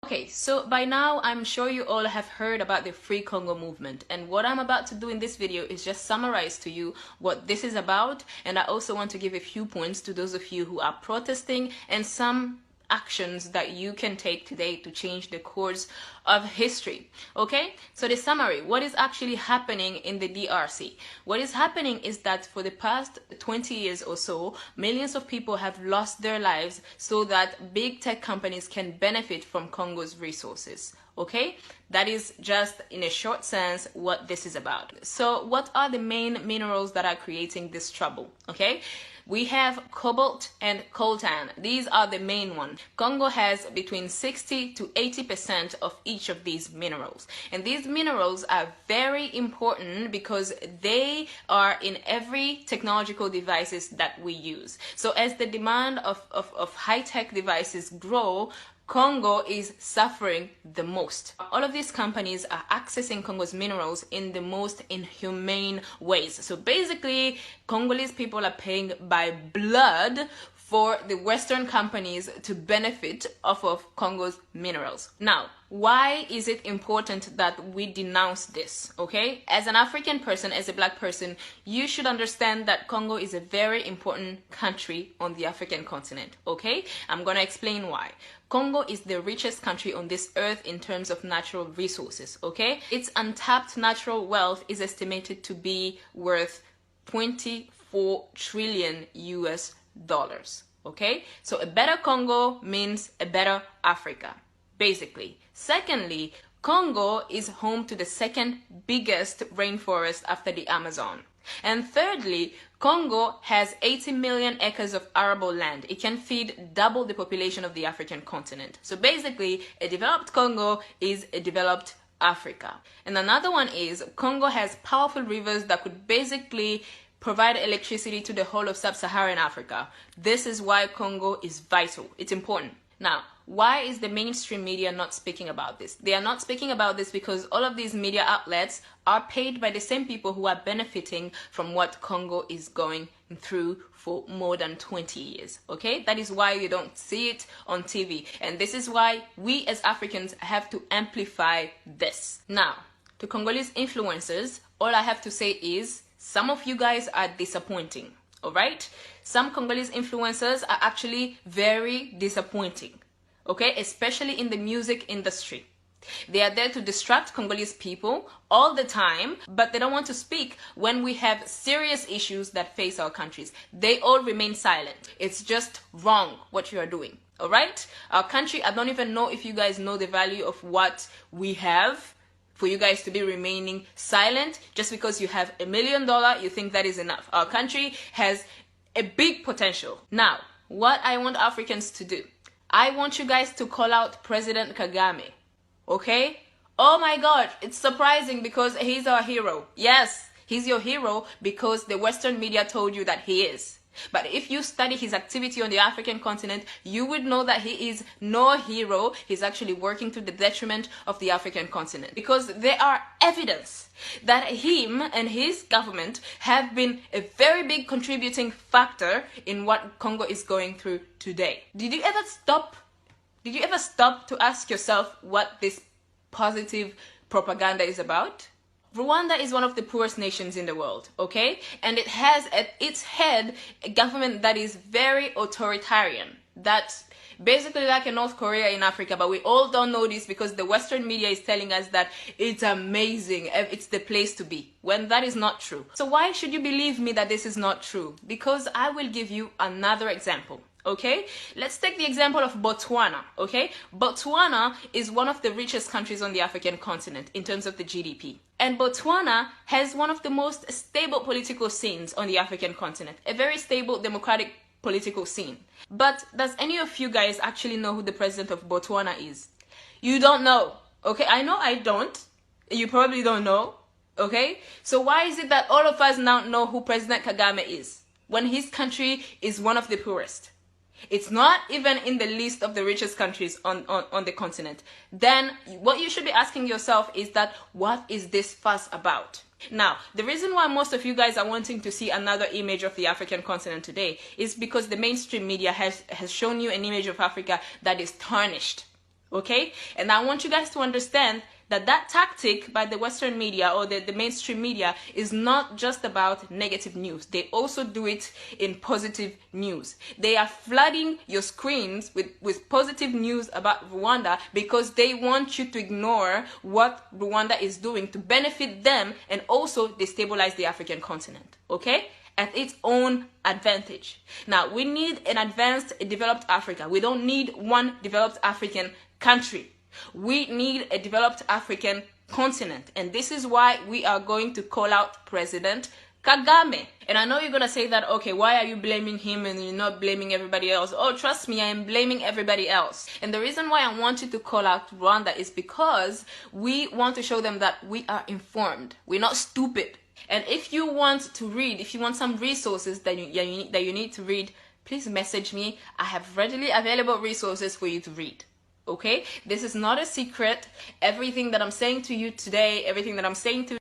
Okay, so by now I'm sure you all have heard about the Free Congo movement, and what I'm about to do in this video is just summarize to you what this is about, and I also want to give a few points to those of you who are protesting and some actions that you can take today to change the course of history. Okay, so the summary, what is actually happening in the DRC? What is happening is that for the past 20 years or so, millions of people have lost their lives so that big tech companies can benefit from Congo's resources. Okay, that is just in a short sense what this is about. So what are the main minerals that are creating this trouble? Okay, we have cobalt and coltan. These are the main ones. Congo has between 60 to 80% of each of these minerals. And these minerals are very important because they are in every technological devices that we use. So as the demand of high-tech devices grow, Congo is suffering the most. All of these companies are accessing Congo's minerals in the most inhumane ways. So basically, Congolese people are paying by blood for the Western companies to benefit off of Congo's minerals. Now, why is it important that we denounce this, okay? As an African person, as a black person, you should understand that Congo is a very important country on the African continent, okay? I'm gonna explain why. Congo is the richest country on this earth in terms of natural resources, okay? Its untapped natural wealth is estimated to be worth 24 trillion US dollars. Okay, so a better Congo means a better Africa, basically. Secondly, Congo is home to the second biggest rainforest after the Amazon. And thirdly, Congo has 80 million acres of arable land. It can feed double the population of the African continent. So basically, a developed Congo is a developed Africa. And another one is Congo has powerful rivers that could basically provide electricity to the whole of sub-Saharan Africa. This is why Congo is vital. It's important. Now, why is the mainstream media not speaking about this? They are not speaking about this because all of these media outlets are paid by the same people who are benefiting from what Congo is going through for more than 20 years. Okay? That is why you don't see it on TV. And this is why we as Africans have to amplify this. Now, to Congolese influencers, all I have to say is, some of you guys are disappointing, all right? Some Congolese influencers are actually very disappointing, okay? Especially in the music industry. They are there to distract Congolese people all the time, but they don't want to speak when we have serious issues that face our countries. They all remain silent. It's just wrong what you are doing, all right? Our country, I don't even know if you guys know the value of what we have for you guys to be remaining silent just because you have $1 million, you think that is enough. Our country has a big potential. Now, what I want Africans to do, I want you guys to call out President Kagame, okay? Oh my God, it's surprising because he's our hero. Yes, he's your hero because the Western media told you that he is. But if you study his activity on the African continent, you would know that he is no hero. He's actually working to the detriment of the African continent. Because there are evidence that him and his government have been a very big contributing factor in what Congo is going through today. Did you ever stop to ask yourself what this positive propaganda is about? Rwanda is one of the poorest nations in the world, okay? And it has at its head a government that is very authoritarian. That's basically like a North Korea in Africa, but we all don't know this because the Western media is telling us that it's amazing, it's the place to be, when that is not true. So why should you believe me that this is not true? Because I will give you another example. Okay, let's take the example of Botswana. Okay, Botswana is one of the richest countries on the African continent in terms of the GDP. And Botswana has one of the most stable political scenes on the African continent, a very stable democratic political scene. But does any of you guys actually know who the president of Botswana is? You don't know. Okay, I know I don't. You probably don't know. Okay, so why is it that all of us now know who President Kagame is when his country is one of the poorest? It's not even in the list of the richest countries on the continent. Then what you should be asking yourself is that, what is this fuss about? Now, the reason why most of you guys are wanting to see another image of the African continent today is because the mainstream media has shown you an image of Africa that is tarnished. Okay? And I want you guys to understand that that tactic by the Western media or the mainstream media is not just about negative news. They also do it in positive news. They are flooding your screens with positive news about Rwanda because they want you to ignore what Rwanda is doing to benefit them and also destabilize the African continent. Okay? At its own advantage. Now, we need an advanced, developed Africa. We don't need one developed African country. We need a developed African continent. And this is why we are going to call out President Kagame. And I know you're going to say that, okay, why are you blaming him and you're not blaming everybody else? Oh, trust me, I am blaming everybody else. And the reason why I want you to call out Rwanda is because we want to show them that we are informed. We're not stupid. And if you want to read, if you want some resources that you need to read, please message me. I have readily available resources for you to read. Okay? This is not a secret. Everything that I'm saying to you today, everything that I'm saying to